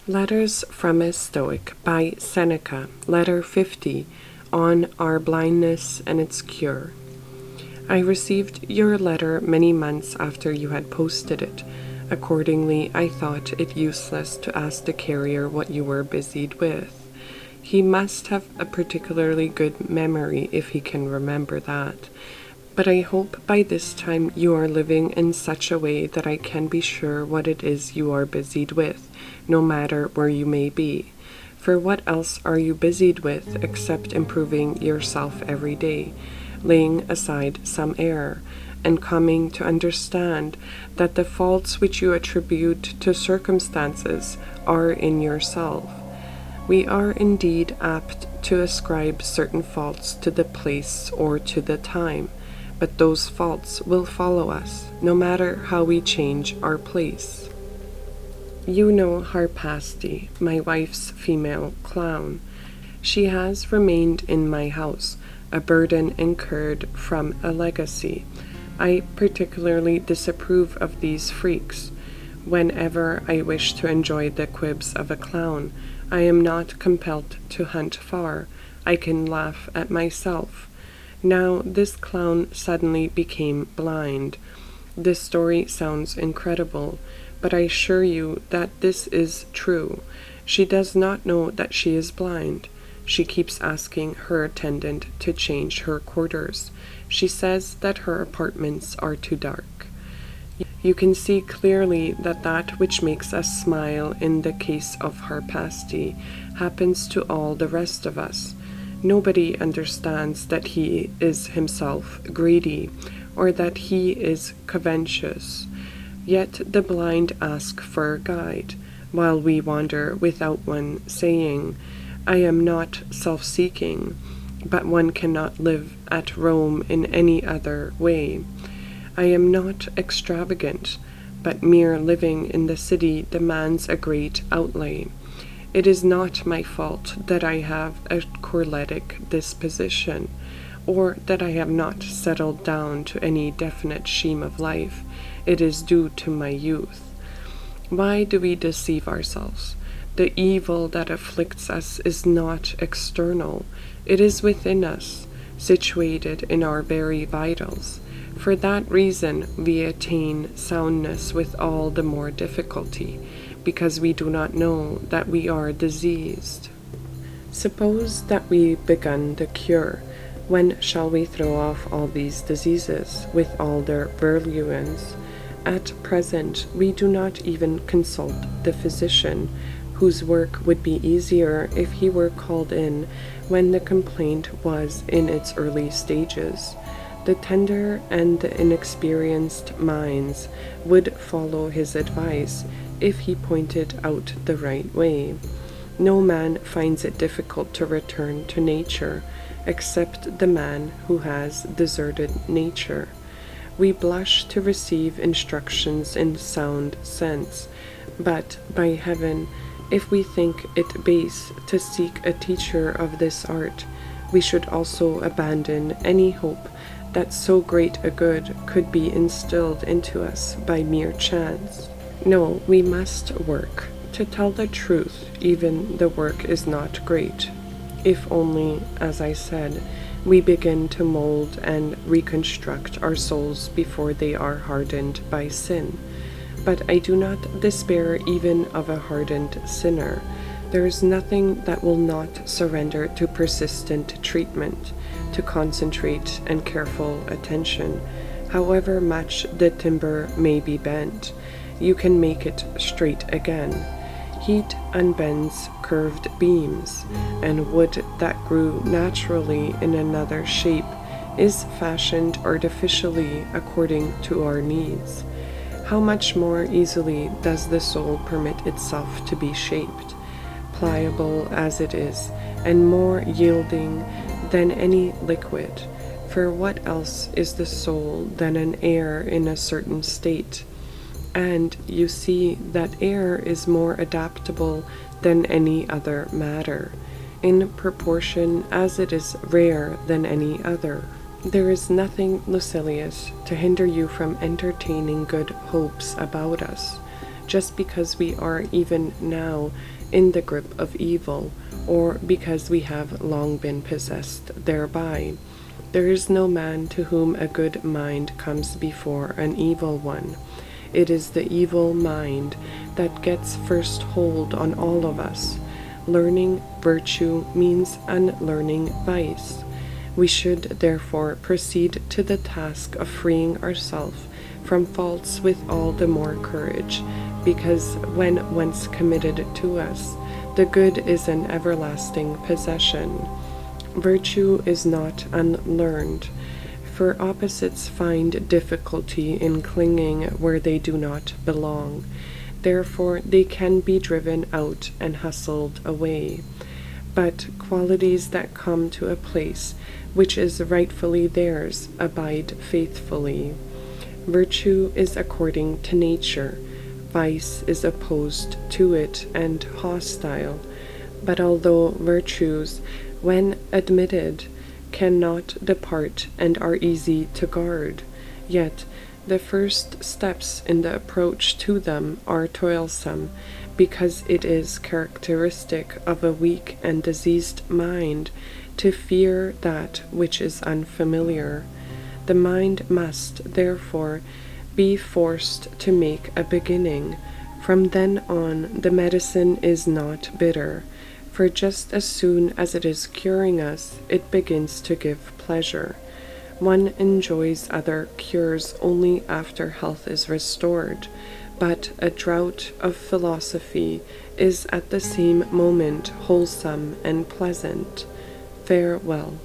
Letters from a Stoic by Seneca, Letter 50, on our blindness and its cure. I received your letter many months after you had posted it. Accordingly, I thought it useless to ask the carrier what you were busied with. He must have a particularly good memory if he can remember that. But I hope by this time you are living in such a way that I can be sure what it is you are busied with, no matter where you may be. For what else are you busied with except improving yourself every day, laying aside some error, and coming to understand that the faults which you attribute to circumstances are in yourself? We are indeed apt to ascribe certain faults to the place or to the time, but those faults will follow us, no matter how we change our place. You know Harpaste, my wife's female clown. She has remained in my house, a burden incurred from a legacy. I particularly disapprove of these freaks. Whenever I wish to enjoy the quibs of a clown, I am not compelled to hunt far. I can laugh at myself. Now this clown suddenly became blind. This story sounds incredible, but I assure you that this is true. She does not know that she is blind. She keeps asking her attendant to change her quarters. She says that her apartments are too dark. You can see clearly that that which makes us smile in the case of Harpaste happens to all the rest of us. Nobody understands that he is himself greedy, or that he is covetous. Yet the blind ask for a guide, while we wander without one, saying, I am not self-seeking, but one cannot live at Rome in any other way. I am not extravagant, but mere living in the city demands a great outlay. It is not my fault that I have a choletic disposition, or that I have not settled down to any definite scheme of life. It is due to my youth. Why do we deceive ourselves? The evil that afflicts us is not external. It is within us, situated in our very vitals. For that reason, we attain soundness with all the more difficulty, because we do not know that we are diseased. Suppose that we begun the cure. When shall we throw off all these diseases, with all their virulence? At present, we do not even consult the physician, whose work would be easier if he were called in when the complaint was in its early stages. The tender and the inexperienced minds would follow his advice if he pointed out the right way. No man finds it difficult to return to nature, except the man who has deserted nature. We blush to receive instructions in sound sense, but, by heaven, if we think it base to seek a teacher of this art, we should also abandon any hope that so great a good could be instilled into us by mere chance. No, we must work. To tell the truth, even the work is not great, if only, as I said, we begin to mold and reconstruct our souls before they are hardened by sin. But I do not despair even of a hardened sinner. There is nothing that will not surrender to persistent treatment, to concentrate and careful attention. However much the timber may be bent, you can make it straight again. Heat unbends curved beams, and wood that grew naturally in another shape is fashioned artificially according to our needs. How much more easily does the soul permit itself to be shaped, pliable as it is, and more yielding than any liquid? For what else is the soul than an air in a certain state? And you see that air is more adaptable than any other matter, in proportion as it is rare than any other. There is nothing, Lucilius, to hinder you from entertaining good hopes about us, just because we are even now in the grip of evil, or because we have long been possessed thereby. There is no man to whom a good mind comes before an evil one. It is the evil mind that gets first hold on all of us. Learning virtue means unlearning vice. We should therefore proceed to the task of freeing ourselves from faults with all the more courage, because when once committed to us, the good is an everlasting possession. Virtue is not unlearned, for opposites find difficulty in clinging where they do not belong. Therefore they can be driven out and hustled away. But qualities that come to a place which is rightfully theirs abide faithfully. Virtue is according to nature, vice is opposed to it and hostile. But although virtues, when admitted, cannot depart and are easy to guard, yet the first steps in the approach to them are toilsome, because it is characteristic of a weak and diseased mind to fear that which is unfamiliar. The mind must, therefore, be forced to make a beginning. From then on, the medicine is not bitter, for just as soon as it is curing us, it begins to give pleasure. One enjoys other cures only after health is restored, but a draught of philosophy is at the same moment wholesome and pleasant. Farewell.